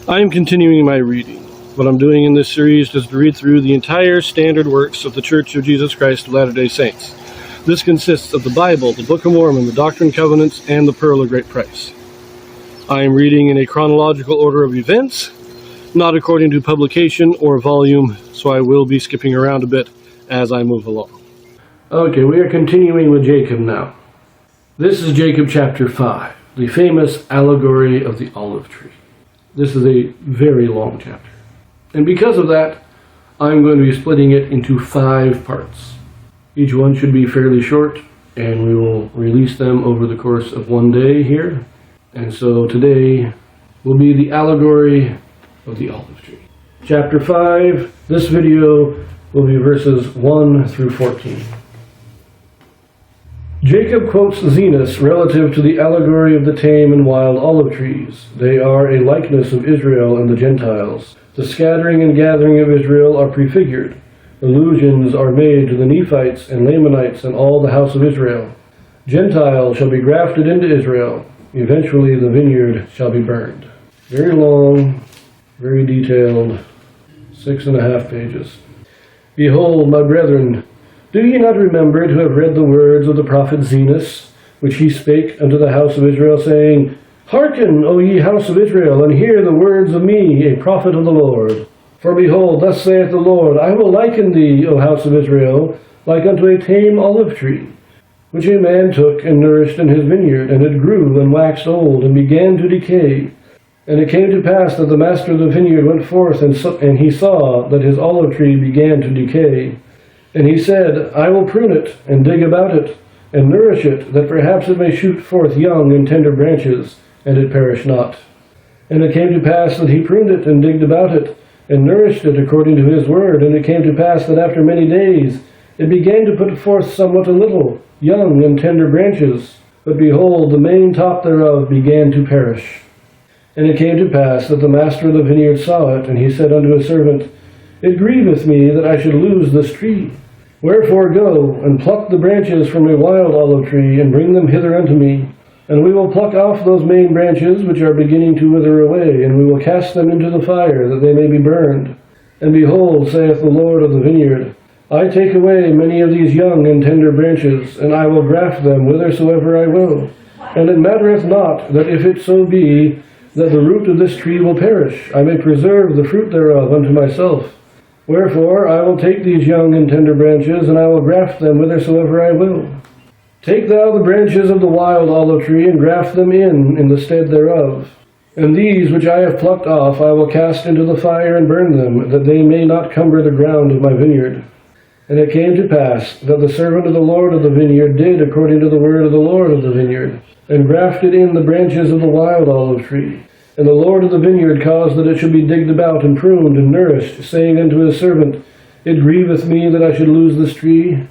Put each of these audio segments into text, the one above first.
I am continuing my reading. What I'm doing in this series is to read through the entire standard works of the Church of Jesus Christ of Latter-day Saints. This consists of the Bible, the Book of Mormon, the Doctrine and Covenants, and the Pearl of Great Price. I am reading in a chronological order of events, not according to publication or volume, so I will be skipping around a bit as I move along. Okay, we are continuing with Jacob now. This is Jacob chapter 5, the famous allegory of the olive tree. This is a very long chapter. And because of that, I'm going to be splitting it into 5 parts. Each one should be fairly short, and we will release them over the course of one day here. And so today will be the allegory of the olive tree. Chapter 5, this video will be verses 1 through 14. Jacob quotes Zenos relative to the allegory of the tame and wild olive trees. They are a likeness of Israel and the Gentiles. The scattering and gathering of Israel are prefigured. Allusions are made to the Nephites and Lamanites and all the house of Israel. Gentiles shall be grafted into Israel. Eventually the vineyard shall be burned. Very long, very detailed, 6.5 pages. Behold, my brethren, do ye not remember to have read the words of the prophet Zenos, which he spake unto the house of Israel, saying, Hearken, O ye house of Israel, and hear the words of me, a prophet of the Lord. For behold, thus saith the Lord, I will liken thee, O house of Israel, like unto a tame olive tree, which a man took and nourished in his vineyard, and it grew and waxed old, and began to decay. And it came to pass that the master of the vineyard went forth, and he saw that his olive tree began to decay. And he said, I will prune it, and dig about it, and nourish it, that perhaps it may shoot forth young and tender branches, and it perish not. And it came to pass that he pruned it, and digged about it, and nourished it according to his word. And it came to pass that after many days it began to put forth somewhat a little, young and tender branches. But behold, the main top thereof began to perish. And it came to pass that the master of the vineyard saw it, and he said unto his servant, It grieveth me that I should lose this tree. Wherefore go, and pluck the branches from a wild olive tree, and bring them hither unto me. And we will pluck off those main branches which are beginning to wither away, and we will cast them into the fire, that they may be burned. And behold, saith the Lord of the vineyard, I take away many of these young and tender branches, and I will graft them whithersoever I will. And it mattereth not that if it so be that the root of this tree will perish, I may preserve the fruit thereof unto myself. Wherefore I will take these young and tender branches, and I will graft them whithersoever I will. Take thou the branches of the wild olive tree, and graft them in the stead thereof. And these which I have plucked off I will cast into the fire, and burn them, that they may not cumber the ground of my vineyard. And it came to pass that the servant of the Lord of the vineyard did according to the word of the Lord of the vineyard, and grafted in the branches of the wild olive tree. And the Lord of the vineyard caused that it should be digged about, and pruned, and nourished, saying unto his servant, It grieveth me that I should lose this tree.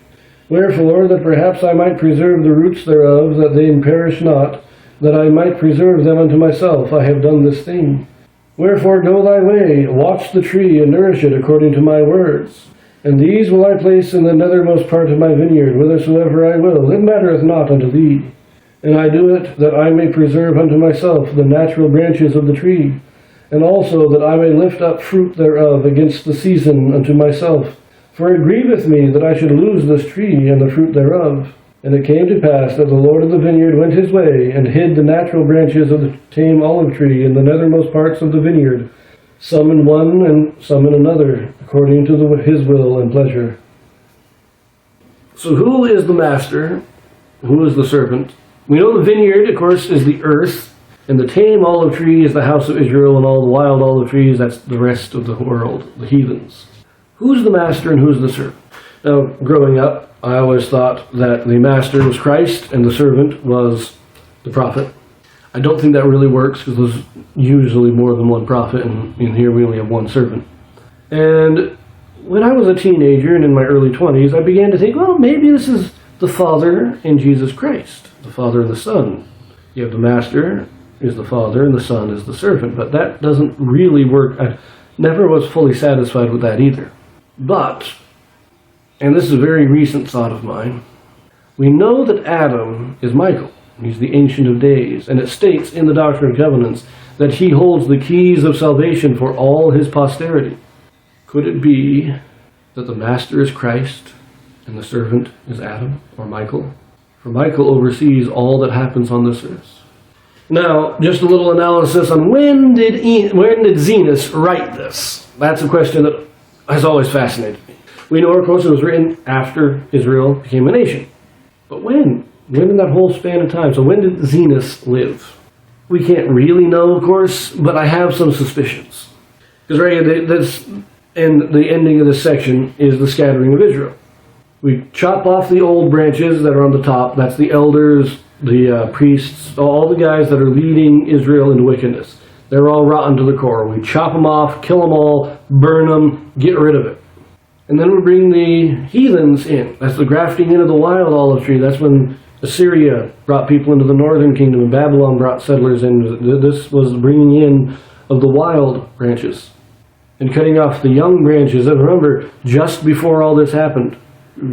Wherefore, that perhaps I might preserve the roots thereof, that they perish not, that I might preserve them unto myself, I have done this thing. Wherefore go thy way, watch the tree, and nourish it according to my words. And these will I place in the nethermost part of my vineyard, whithersoever I will. It mattereth not unto thee. And I do it that I may preserve unto myself the natural branches of the tree, and also that I may lift up fruit thereof against the season unto myself. For it grieveth me that I should lose this tree and the fruit thereof. And it came to pass that the Lord of the vineyard went his way, and hid the natural branches of the tame olive tree in the nethermost parts of the vineyard, some in one and some in another, according to his will and pleasure. So who is the master? Who is the servant? We know the vineyard, of course, is the earth, and the tame olive tree is the house of Israel, and all the wild olive trees, that's the rest of the world, the heathens. Who's the master and who's the servant? Now, growing up, I always thought that the master was Christ and the servant was the prophet. I don't think that really works, because there's usually more than one prophet, and in here we only have one servant. And when I was a teenager and in my early 20s, I began to think, well, maybe this is the Father and Jesus Christ, the Father and the Son. You have the Master is the Father and the Son is the servant, but that doesn't really work. I never was fully satisfied with that either. But, and this is a very recent thought of mine, we know that Adam is Michael. He's the Ancient of Days, and it states in the Doctrine and Covenants that he holds the keys of salvation for all his posterity. Could it be that the master is Christ and the servant is Adam or Michael? For Michael oversees all that happens on this earth. Now, just a little analysis on when did Zenos write this? That's a question that has always fascinated me. We know, of course, it was written after Israel became a nation. But when? When in that whole span of time? So when did Zenos live? We can't really know, of course, but I have some suspicions. Because right here, the ending of this section is the scattering of Israel. We chop off the old branches that are on the top. That's the elders, the priests, all the guys that are leading Israel into wickedness. They're all rotten to the core. We chop them off, kill them all, burn them, get rid of it. And then we bring the heathens in. That's the grafting into the wild olive tree. That's when Assyria brought people into the northern kingdom and Babylon brought settlers in. This was the bringing in of the wild branches and cutting off the young branches. And remember, just before all this happened,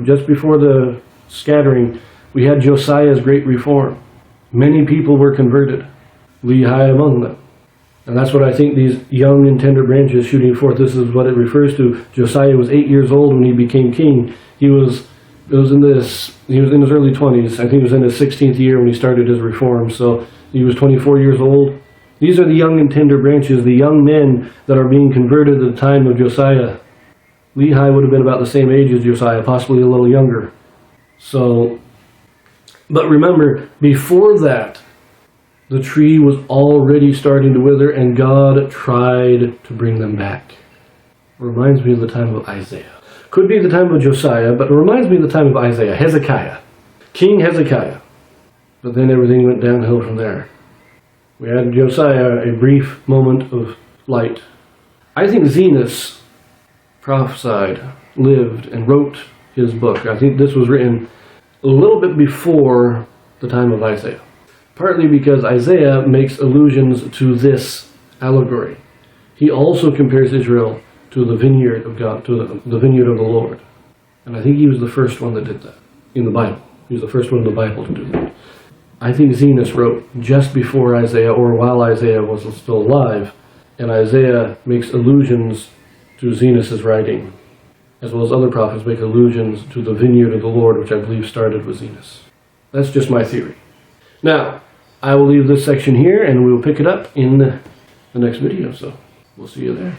just before the scattering, we had Josiah's great reform. Many people were converted, Lehi among them. And that's what I think these young and tender branches shooting forth, this is what it refers to. Josiah was 8 years old when he became king. He was in his early 20s. I think he was in his 16th year when he started his reform. So he was 24 years old. These are the young and tender branches, the young men that are being converted at the time of Josiah. Lehi would have been about the same age as Josiah, possibly a little younger. So, but remember, before that, the tree was already starting to wither, and God tried to bring them back. It reminds me of the time of Isaiah. Could be the time of Josiah, but it reminds me of the time of Isaiah, Hezekiah, King Hezekiah. But then everything went downhill from there. We had Josiah, a brief moment of light. I think Zenos prophesied, lived, and wrote his book. I think this was written a little bit before the time of Isaiah. Partly because Isaiah makes allusions to this allegory. He also compares Israel to the vineyard of God, to the vineyard of the Lord. And I think he was the first one that did that in the Bible. He was the first one in the Bible to do that. I think Zenos wrote just before Isaiah, or while Isaiah was still alive, and Isaiah makes allusions to Zenos' writing, as well as other prophets make allusions to the vineyard of the Lord, which I believe started with Zenos. That's just my theory. Now, I will leave this section here, and we will pick it up in the next video, so we'll see you there.